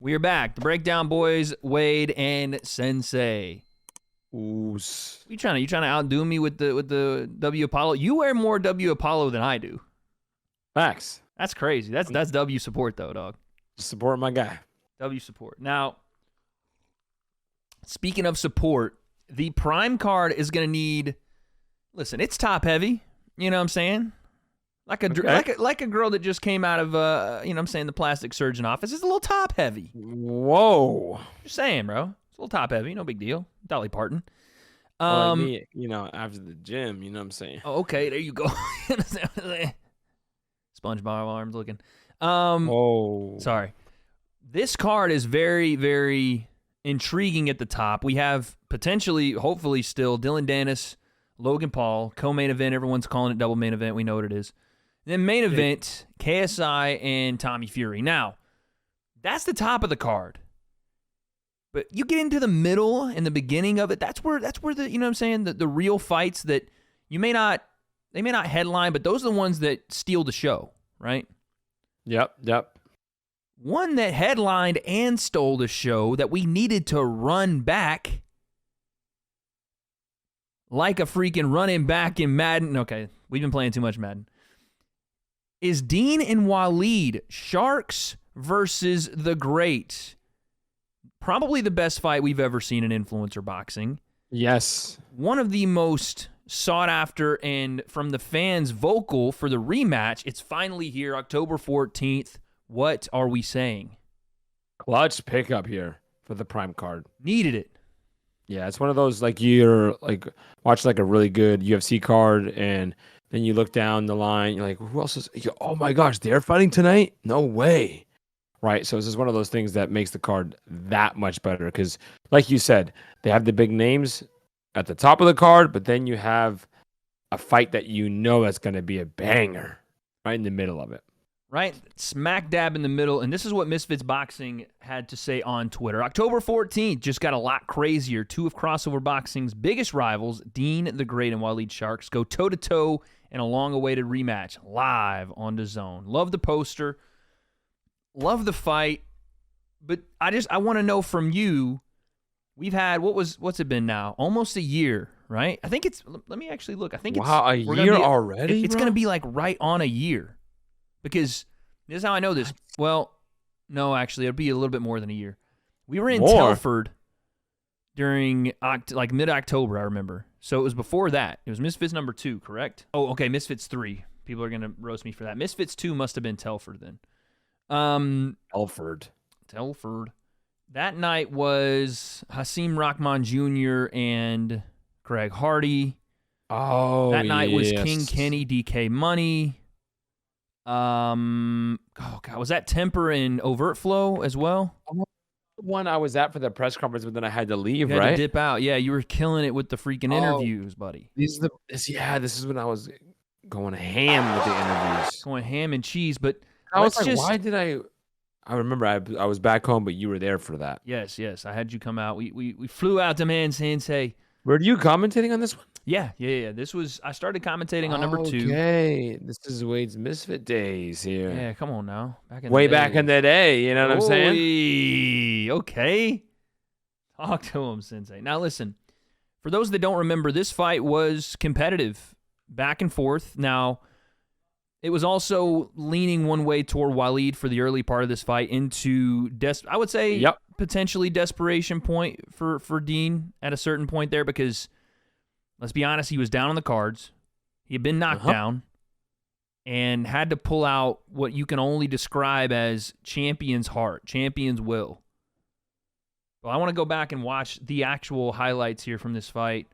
We are back. The Breakdown Boys, Wade and Sensei. Oos. You trying to outdo me with the W Apollo? You wear more W Apollo than I do. Facts. That's crazy. That's W support though, dog. Support my guy. W support. Now, speaking of support, the Prime card is going to need. Listen, it's top heavy. You know what I'm saying? Like a girl that just came out of you know what I'm saying, the plastic surgeon office. It's a little top heavy. Whoa. Just saying, bro. It's a little top heavy. No big deal. Dolly Parton. Like me, after the gym, you know what I'm saying? Oh, okay, there you go. SpongeBob arms looking. Oh. Sorry. This card is very, very intriguing at the top. We have potentially, hopefully still, Dylan Dennis, Logan Paul, co-main event. Everyone's calling it double main event. We know what it is. Then main event, KSI and Tommy Fury. Now, that's the top of the card. But you get into the middle and the beginning of it, that's where the, you know what I'm saying, the real fights that they may not headline, but those are the ones that steal the show, right? Yep. One that headlined and stole the show that we needed to run back like a freaking running back in Madden. Okay, we've been playing too much Madden. Is Deen and Walid, Sharks versus the Great. Probably the best fight we've ever seen in influencer boxing. Yes. One of the most sought after and from the fans vocal for the rematch. It's finally here, October 14th. What are we saying? Clutch pickup here for the Prime card. Needed it. Yeah, it's one of those, like, you're like watch like a really good UFC card and then you look down the line, you're like, who else is, oh my gosh, they're fighting tonight? No way. Right, so this is one of those things that makes the card that much better because, like you said, they have the big names at the top of the card, but then you have a fight that you know that's going to be a banger right in the middle of it. Right, smack dab in the middle, and this is what Misfits Boxing had to say on Twitter. October 14th just got a lot crazier. Two of crossover boxing's biggest rivals, Deen the Great and Walid Sharks, go toe-to-toe in a long-awaited rematch live on DAZN. Love the poster. Love the fight, but I want to know from you, we've had, what's it been now? Almost a year, right? I think it's, let me actually look. I think it's. Wow, a year already? It's going to be like right on a year because this is how I know this. Well, no, actually, it'll be a little bit more than a year. We were in Telford during like mid-October, I remember. So it was before that. It was Misfits number 2, correct? Oh, okay, Misfits 3. People are going to roast me for that. Misfits 2 must have been Telford then. Telford. That night was Hasim Rahman Jr. and Greg Hardy. Oh, that night was King Kenny, DK Money. Oh God, was that Temper and Overt Flow as well? One I was at for the press conference, but then I had to leave. You had right? to dip out. Yeah, you were killing it with the freaking interviews, buddy. This is when I was going ham with the interviews. Going ham and cheese, but. I was like, why did I remember I was back home, but you were there for that. Yes. I had you come out. We flew out to Man Sensei. Were you commentating on this one? Yeah. This was, I started commentating on number 2. Okay. This is Wade's Misfit days here. Yeah, come on now. Back in the day, you know what I'm saying? Okay. Talk to him, Sensei. Now listen, for those that don't remember, this fight was competitive, back and forth. Now, it was also leaning one way toward Walid for the early part of this fight into, I would say, potentially desperation point for Deen at a certain point there because, let's be honest, he was down on the cards. He had been knocked down and had to pull out what you can only describe as champion's heart, champion's will. Well, I want to go back and watch the actual highlights here from this fight.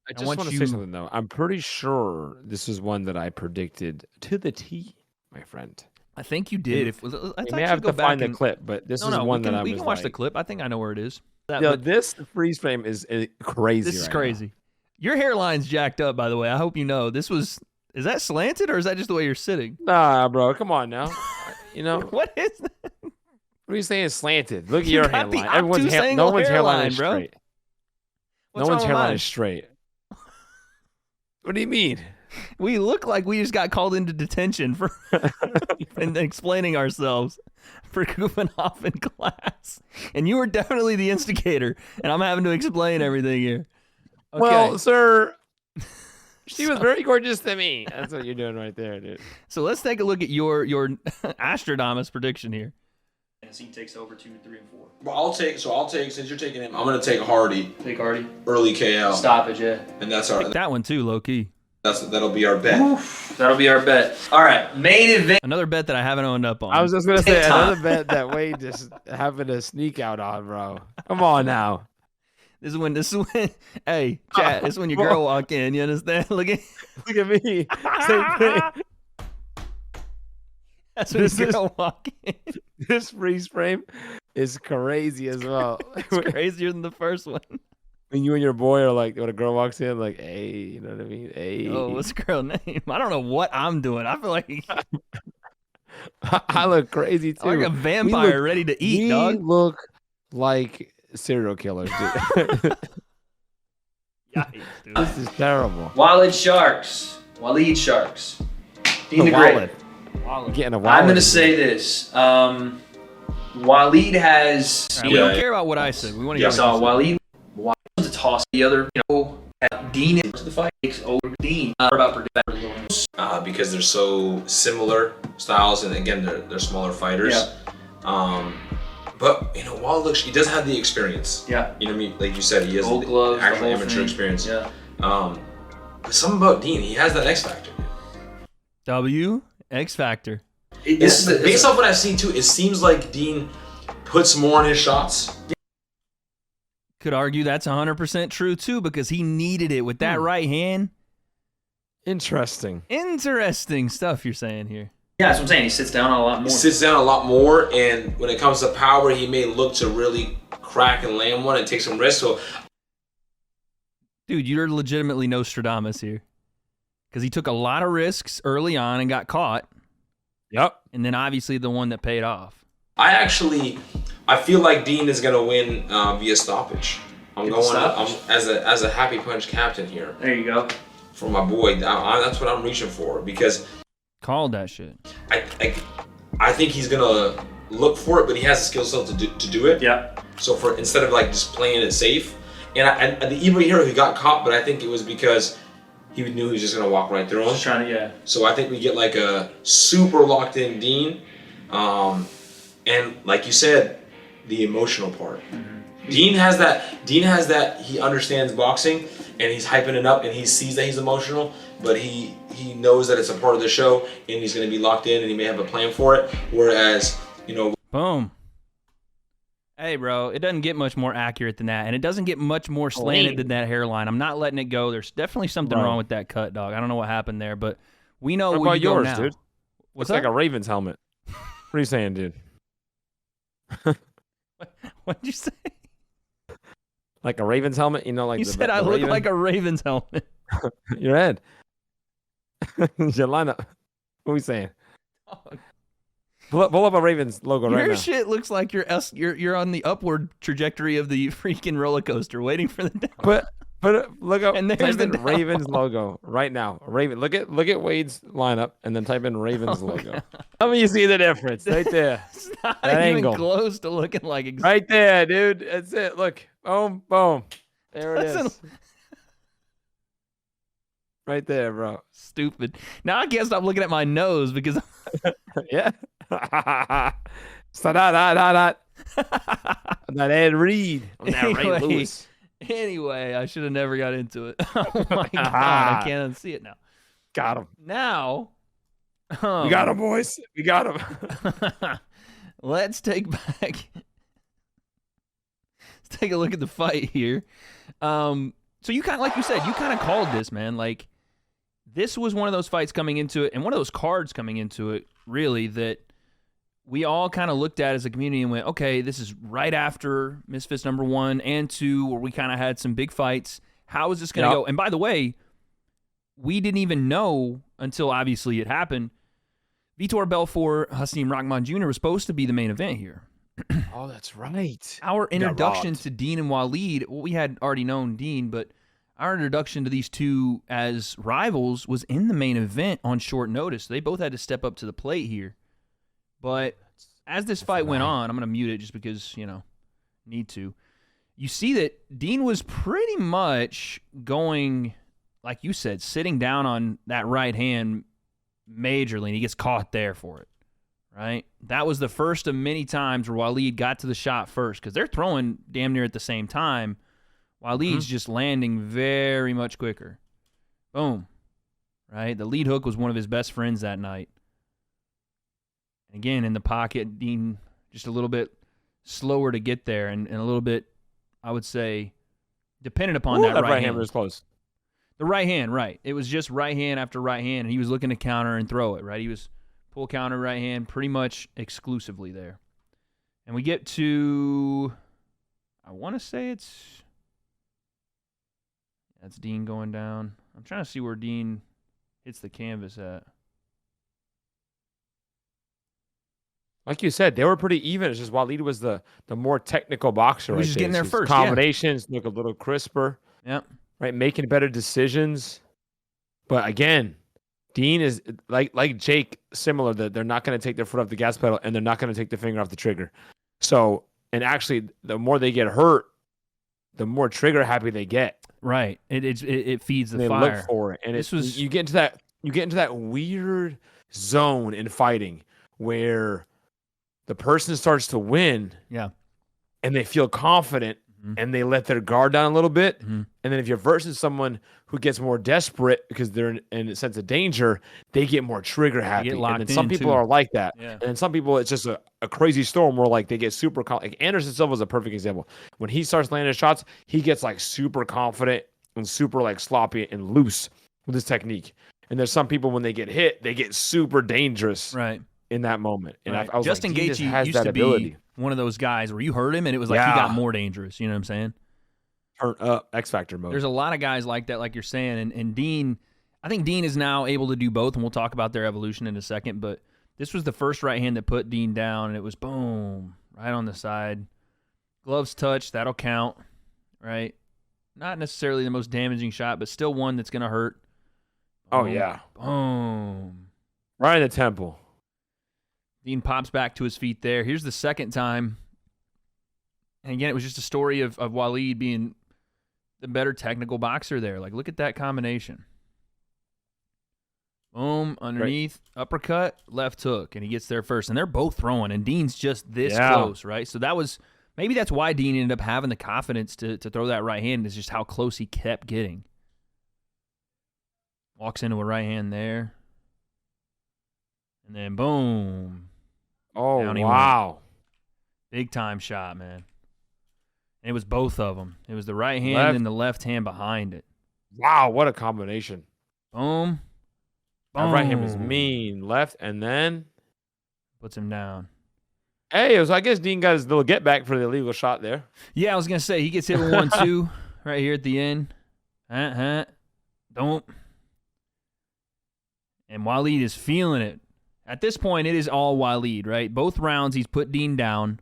I just want to say something, though. I'm pretty sure this is one that I predicted to the T, my friend. I think you did. You may have to find the clip, but this is one that I was we can watch the clip. I think I know where it is. This freeze frame is crazy. This is crazy. Now. Your hairline's jacked up, by the way. I hope you know. Is that slanted, or is that just the way you're sitting? Nah, bro. Come on now. You know. What is that? What are you saying slanted? Look at your hairline. No one's hairline is straight. No one's hairline is straight. What do you mean? We look like we just got called into detention for and explaining ourselves for goofing off in class. And you were definitely the instigator, and I'm having to explain everything here. Okay. Well, sir, she was very gorgeous to me. That's what you're doing right there, dude. So let's take a look at your Astrodamus prediction here. And he takes over 2, 3, and 4. Well, I'll take since you're taking him, I'm gonna take Hardy. Take Hardy. Early KO. Stoppage, yeah. And that's Take that one too, low key. That'll be our bet. Oof, that'll be our bet. All right, main event. Another bet that I haven't owned up on. I was just gonna say another bet that Wade just happened to sneak out on, bro. Come on now. This is when. Hey, chat. This is when your girl walk in. You understand? Look at me. Same thing. That's when your girl walk in. This freeze frame is crazy as well. It's crazier than the first one. When you and your boy are like, when a girl walks in, like, hey, you know what I mean? Hey. Oh, what's the girl name? I don't know what I'm doing. I feel like I look crazy too. I'm like a vampire ready to eat, dog. We look like serial killers, dude. Yikes, dude. This is terrible. Walid Sharks. Deen the Great. Getting a wallet. I'm going to say this. Walid has... Right, we don't care about what I said. We want to hear So Walid to toss the other, Deen into the fight. Takes over Deen. Because they're so similar styles, and again, they're smaller fighters. Yeah. But Walid he does have the experience. Yeah. You know what I mean? Like you said, he has Gold gloves, actual the whole amateur thing. experience. Yeah. But something about Deen, he has that X factor. X Factor. Based off what I've seen too, it seems like Deen puts more on his shots. Could argue that's 100% true too, because he needed it with that right hand. Interesting Stuff you're saying here. Yeah, that's what I'm saying. He sits down a lot more. He sits down a lot more, and when it comes to power, he may look to really crack and land one and take some risks. So, dude, you're legitimately Nostradamus here, because he took a lot of risks early on and got caught. Yep. And then obviously the one that paid off. I feel like Deen is gonna win via stoppage. I'm as a happy punch captain here. There you go. For my boy, that's what I'm reaching for, because called that shit. I think he's gonna look for it, but he has the skill set to do it. Yeah. So instead of just playing it safe, and the evil hero, he got caught, but I think it was because he knew he was just gonna walk right through him. Just trying to, yeah. So I think we get like a super locked in Deen, and like you said, the emotional part. Mm-hmm. Deen has that. He understands boxing, and he's hyping it up, and he sees that he's emotional, but he knows that it's a part of the show, and he's gonna be locked in, and he may have a plan for it. Whereas, boom. Hey, bro, it doesn't get much more accurate than that, and it doesn't get much more slanted than that hairline. I'm not letting it go. There's definitely something wrong with that cut, dog. I don't know what happened there, but we know what where about you go yours, now. dude? Looks like a Ravens helmet. What are you saying, dude? What'd you say? Like a Ravens helmet? Like you said I look like a Ravens helmet. Your head. Your lineup. What are we saying? Pull up a Ravens logo right now. Your shit looks like you're on the upward trajectory of the freaking roller coaster, waiting for the down. Look up and there's type the in Ravens logo right now. Look at Wade's lineup and then type in Ravens logo. God. Tell me you see the difference right there. It's not that even angle. close to looking like right there, dude. That's it. Look, boom, boom. There it is. Right there, bro. Stupid. Now I can't stop looking at my nose because yeah. That Ed Reed. Anyway, Ray Lewis. Anyway, I should have never got into it. Oh my God, I can't unsee it now. Got him. Now, we got him, boys. We got him. Let's take a look at the fight here. So you kind of, like you said, you kind of called this, man. Like, this was one of those fights coming into it, and one of those cards coming into it, really, that we all kind of looked at as a community and went, okay, this is right after Misfits number 1 and 2, where we kind of had some big fights. How is this going to go? And by the way, we didn't even know until obviously it happened. Vitor Belfort Hasim Rahman Jr. was supposed to be the main event here. Oh, that's right. Our introduction to Deen and Walid, well, we had already known Deen, but our introduction to these two as rivals was in the main event on short notice. They both had to step up to the plate here. But as this fight went on, I'm going to mute it just because, need to. You see that Deen was pretty much going, like you said, sitting down on that right hand majorly, and he gets caught there for it, right? That was the first of many times where Walid got to the shot first because they're throwing damn near at the same time. Walid's just landing very much quicker. Boom, right? The lead hook was one of his best friends that night. And again, in the pocket, Deen just a little bit slower to get there and a little bit, I would say, dependent upon that right hand. Was close. The right hand, right. It was just right hand after right hand, and he was looking to counter and throw it, right? He was pull counter right hand pretty much exclusively there. And we get to, I want to say that's Deen going down. I'm trying to see where Deen hits the canvas at. Like you said, they were pretty even. It's just Walid was the more technical boxer. He was just getting there His first. Combinations look a little crisper. Yep. Right, making better decisions. But again, Deen is like Jake, similar that they're not going to take their foot off the gas pedal and they're not going to take the finger off the trigger. So, and actually, the more they get hurt, the more trigger happy they get. Right. It feeds the and they fire. look for it, and This was you get into that weird zone in fighting where the person starts to win, and they feel confident, and they let their guard down a little bit. And then if you're versus someone who gets more desperate because they're in a sense of danger, they get more trigger happy. And then some people are like that. Yeah. And then some people, it's just a crazy storm where like they get super like Anderson Silva is a perfect example. When he starts landing shots, he gets like super confident and super like sloppy and loose with his technique. And there's some people when they get hit, they get super dangerous. Right. In that moment. And I was Justin like, Gaethje has used that to ability. be one of those guys where you hurt him and it was like he got more dangerous. You know what I'm saying? Turn up X Factor mode. There's a lot of guys like that, like you're saying. And Deen, I think Deen is now able to do both, and we'll talk about their evolution in a second. But this was the first right hand that put Deen down, and it was boom, right on the side. Gloves touch, that'll count, right? Not necessarily the most damaging shot, but still one that's going to hurt. Oh, yeah. Boom. Right in the temple. Deen pops back to his feet there. Here's the second time. And again, it was just a story of Walid being the better technical boxer there. Like, look at that combination. Boom, underneath, uppercut, left hook, and he gets there first. And they're both throwing, and Deen's just this close, right? So that was, maybe that's why Deen ended up having the confidence to throw that right hand, is just how close he kept getting. Walks into a right hand there. And then boom. Oh, wow. Big time shot, man. And it was both of them. It was the right hand and the left hand behind it. Wow, what a combination. Boom. Boom. That right hand was mean. Left, and then puts him down. Hey, so I guess Deen got his little get back for the illegal shot there. Yeah, I was going to say, he gets hit with 1-2 right here at the end. Don't. And Walid is feeling it. At this point, it is all Walid, right? Both rounds, he's put Deen down.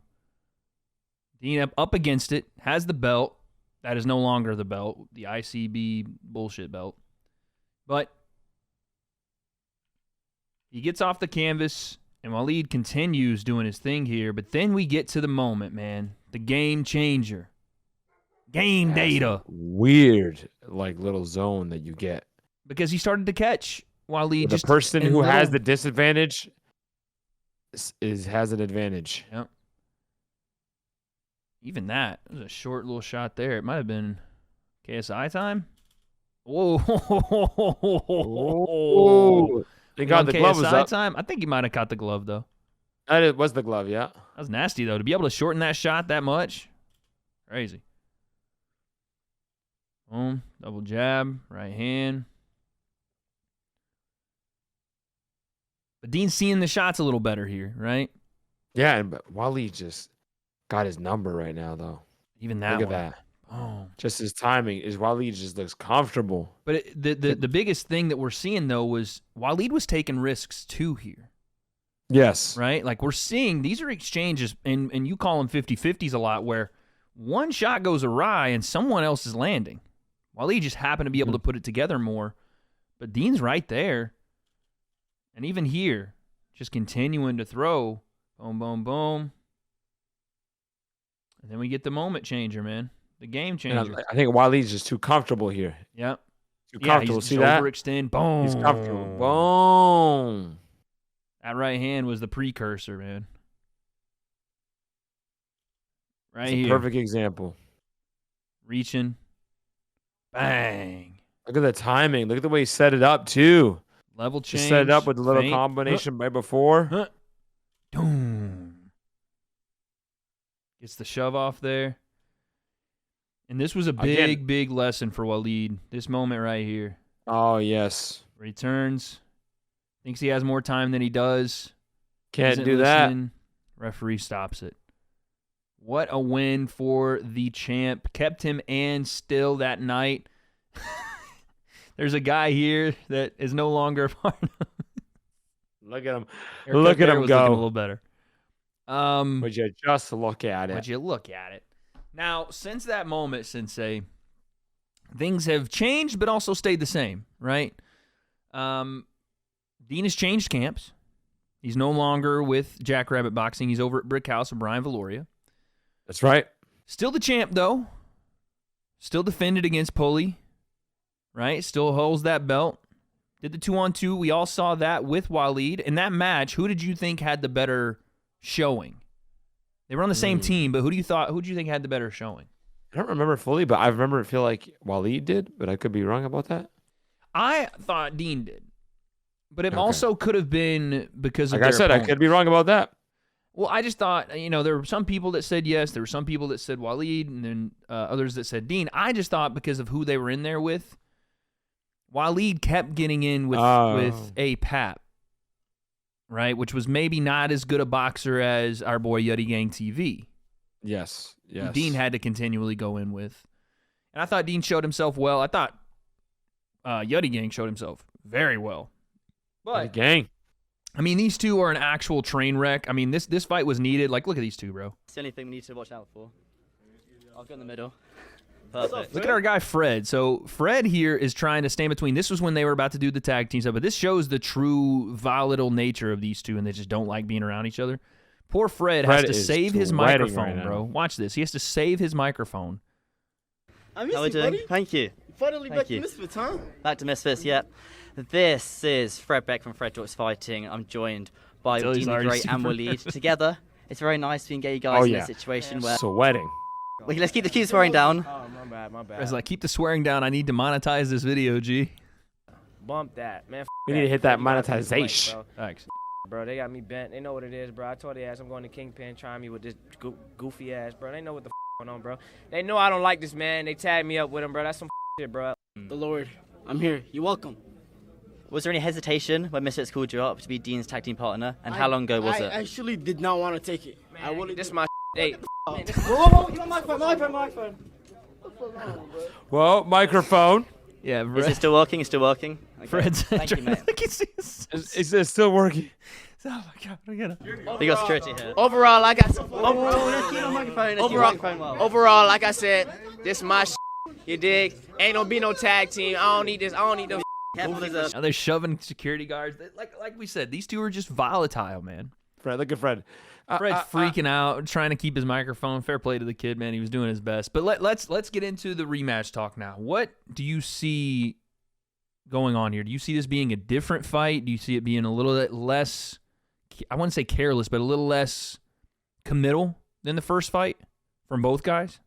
Deen up against it, has the belt. That is no longer the belt, the ICB bullshit belt. But he gets off the canvas, and Walid continues doing his thing here. But then we get to the moment, man. The game changer. Game data. Weird, like, little zone that you get. Because he started to catch Walid. The person who has the disadvantage has an advantage. Yep. Even that, it was a short little shot there. It might have been KSI time. Whoa. They got the glove was up. Time? I think he might have caught the glove, though. That was the glove, yeah. That was nasty, though. To be able to shorten that shot that much, crazy. Boom. Double jab, right hand. But Deen's seeing the shots a little better here, right? Yeah, but Walid just got his number right now, though. Even that Look one. at that. Oh. Just his timing is Walid just looks comfortable. But the biggest thing that we're seeing, though, was Walid was taking risks, too, here. Yes. Right? Like, we're seeing, these are exchanges, and you call them 50-50s a lot, where one shot goes awry and someone else is landing. Walid just happened to be able to put it together more. But Deen's right there. And even here, just continuing to throw. Boom, boom, boom. And then we get the moment changer, man. The game changer. I think Walid's just too comfortable here. Yep. Too comfortable. He's See that? overextend. Boom. He's comfortable. Boom. That right hand was the precursor, man. Right It's here. a perfect example. Reaching. Bang. Look at the timing. Look at the way he set it up, too. Level change. Just set it up with a little feint. combination right before. Boom. Gets the shove off there. And this was a big, big lesson for Walid. This moment right here. Oh, yes. Where he turns. Thinks he has more time than he does. Can't Isn't do that. listening. Referee stops it. What a win for the champ. Kept him and still that night. There's a guy here that is no longer a part of it. Look at him. Haircut Look at there him was go. looking a little better. Would you just look at it? Would you look at it? Now, since that moment, Sensei, things have changed but also stayed the same, right? Deen has changed camps. He's no longer with Jackrabbit Boxing. He's over at Brick House with Brian Valoria. That's right. Still the champ, though. Still defended against Pulley, right? Still holds that belt. Did the 2-on-2. We all saw that with Walid. In that match, who did you think had the better showing? They were on the same team, but who do you think had the better showing? I don't remember fully, but I remember it feel like Walid did, but I could be wrong about that. I thought Deen did. But it also could have been because of Like I said, opponent. I could be wrong about that. Well, I just thought, there were some people that said yes. There were some people that said Walid, and then others that said Deen. I just thought because of who they were in there with, Walid kept getting in with a Pap, right? Which was maybe not as good a boxer as our boy Yuddy Gang TV. Yes. Who Deen had to continually go in with. And I thought Deen showed himself well. I thought Yuddy Gang showed himself very well. But gang. I mean, these two are an actual train wreck. I mean, this fight was needed. Like, look at these two, bro. It's the only thing we need to watch out for. I'll go in the middle. Perfect. Look at our guy Fred. So Fred here is trying to stand between. This was when they were about to do the tag team stuff, but this shows the true volatile nature of these two, and they just don't like being around each other. Poor Fred has to save his microphone, right bro. Watch this. He has to save his microphone. How are we doing? Thank you. Finally Thank back you. to Misfits, huh? Back to Misfits, yep. This is Fred Beck from Fred Talks Fighting. I'm joined by Until he's Deen already Great and super Walid together. It's very nice we can get you guys in a situation where Sweating. let's keep the swearing down. Oh, my bad. Fred's like, keep the swearing down. I need to monetize this video, G. Bump that, man. We need to hit that monetization. Bro. Thanks. Bro, they got me bent. They know what it is, bro. I told their ass I'm going to Kingpin, trying me with this goofy ass, bro. They know what the going on, bro. They know I don't like this, man. They tagged me up with him, bro. That's some shit, bro. The Lord, I'm here. You're welcome. Was there any hesitation when Misfits called you up to be Dean's tag team partner? And how long ago was I it? actually did not want to take it. Man, I wanted this to... my hey. Whoa, you want my phone. Well, microphone. Yeah, Is it still working? It's still working? Okay. Fred's Thank you, mate. Is it still working? Oh my god, we gotta. We got security here. Overall, like I said, Let's keep the microphone. Let's keep the microphone well. overall, like I said, this my you dig? Ain't gonna be no tag team. I don't need this. I don't need the Careful, there's a- Now they're shoving security guards. Like we said, these two are just volatile, man. Fred, look at Fred. Fred's freaking out, trying to keep his microphone. Fair play to the kid, man. He was doing his best. But let's get into the rematch talk now. What do you see going on here? Do you see this being a different fight? Do you see it being a little bit less, I wouldn't say careless, but a little less committal than the first fight from both guys?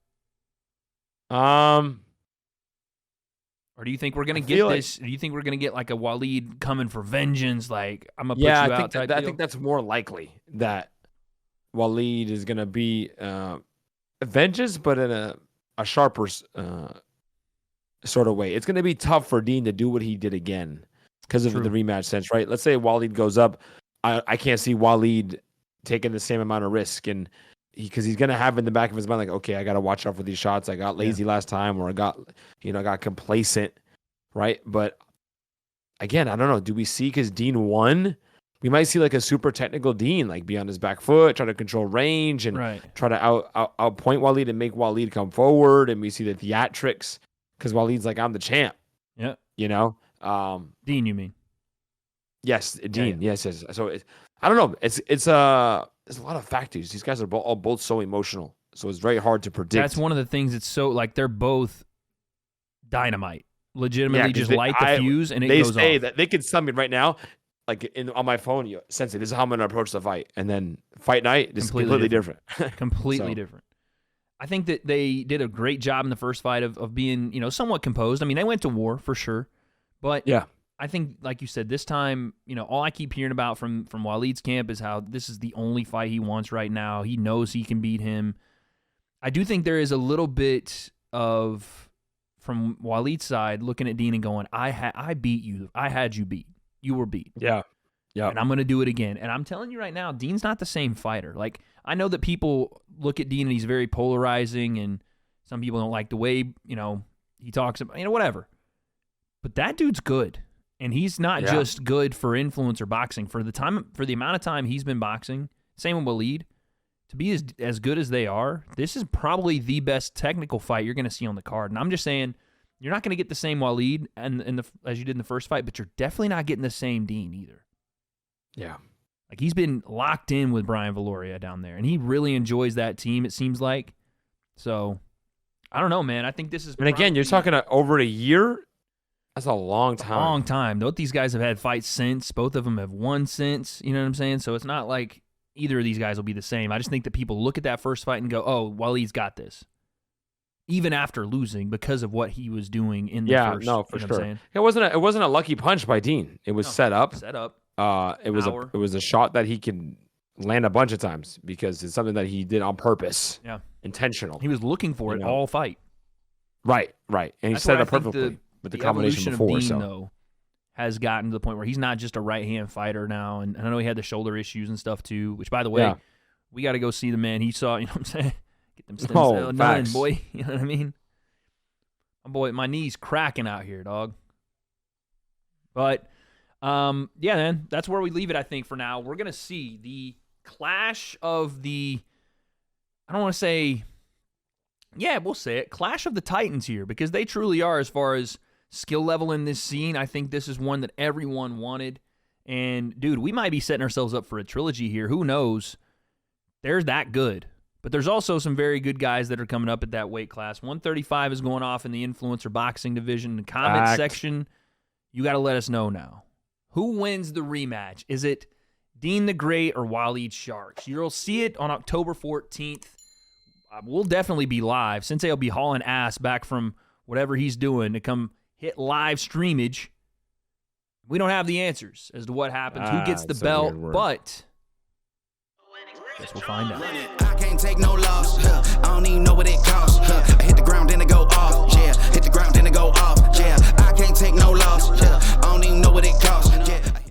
Or do you think we're gonna get this? Do you think we're gonna get like a Walid coming for vengeance? Like I'm gonna put you out. I think that's more likely that Walid is gonna be vengeance, but in a sharper sort of way. It's gonna be tough for Deen to do what he did again because of the rematch sense, right? Let's say Walid goes up. I can't see Walid taking the same amount of risk, and because he's gonna have in the back of his mind like, okay, I gotta watch out for these shots. I got lazy last time, or I got complacent, right? But again, I don't know. Do we see because Deen won? We might see like a super technical Deen, like be on his back foot, try to control range, and try to outpoint Walid and make Walid come forward. And we see the theatrics because Walid's like, I'm the champ. Yeah. You know. Deen, you mean? Yes, Deen. Yeah. Yes. So I don't know. There's a lot of factors. These guys are both so emotional, so it's very hard to predict. That's one of the things. It's so like they're both dynamite. Legitimately, 'cause just light the fuse and it they goes say off. that they could tell me right now, like on my phone, Sensei, this is how I'm gonna approach the fight, and then fight night, this is completely different. Completely So- different. I think that they did a great job in the first fight of being, somewhat composed. I mean, they went to war for sure, but Yeah. I think, like you said, this time, all I keep hearing about from Walid's camp is how this is the only fight he wants right now. He knows he can beat him. I do think there is a little bit of, from Walid's side, looking at Deen and going, I beat you. I had you beat. You were beat. Yeah. Yeah. And I'm going to do it again. And I'm telling you right now, Deen's not the same fighter. Like, I know that people look at Deen and he's very polarizing, and some people don't like the way, he talks about, whatever. But that dude's good. And he's not just good for influencer boxing. For the amount of time he's been boxing, same with Walid, to be as good as they are, this is probably the best technical fight you're going to see on the card. And I'm just saying, you're not going to get the same Walid as you did in the first fight, but you're definitely not getting the same Deen either. Yeah. Like, he's been locked in with Brian Valoria down there, and he really enjoys that team, it seems like. So, I don't know, man. I think this is And again, you're talking over a year. That's a long time. long time. Both these guys have had fights since. Both of them have won since. You know what I'm saying? So it's not like either of these guys will be the same. I just think that people look at that first fight and go, oh, Walid's got this. Even after losing, because of what he was doing in the first. No, for you know what I'm sure. saying? It wasn't a lucky punch by Dean. It was set up. Set up. It was a shot that he can land a bunch of times because it's something that he did on purpose. Yeah. Intentional. He was looking for it all fight. Right. And he That's set where it up I think perfectly with the evolution combination before. of Deen, So though, has gotten to the point where he's not just a right-hand fighter now. And I know he had the shoulder issues and stuff too, which, by the way, we got to go see the man he saw. You know what I'm saying? Get them stem cell done, facts. boy. You know what I mean? My knee's cracking out here, dog. But, yeah, man, that's where we leave it, I think, for now. We're going to see the clash of I don't want to say, we'll say it, clash of the Titans here, because they truly are, as far as skill level in this scene. I think this is one that everyone wanted. And, dude, we might be setting ourselves up for a trilogy here. Who knows? They're that good. But there's also some very good guys that are coming up at that weight class. 135 is going off in the influencer boxing division. The comment section, you got to let us know now. Who wins the rematch? Is it Deen the Great or Walid Sharks? You'll see it on October 14th. We'll definitely be live. Sensei will be hauling ass back from whatever he's doing to come hit live streamage. We don't have the answers as to what happens, who gets the belt, but guess we'll find out. I can't take no loss. I don't even know what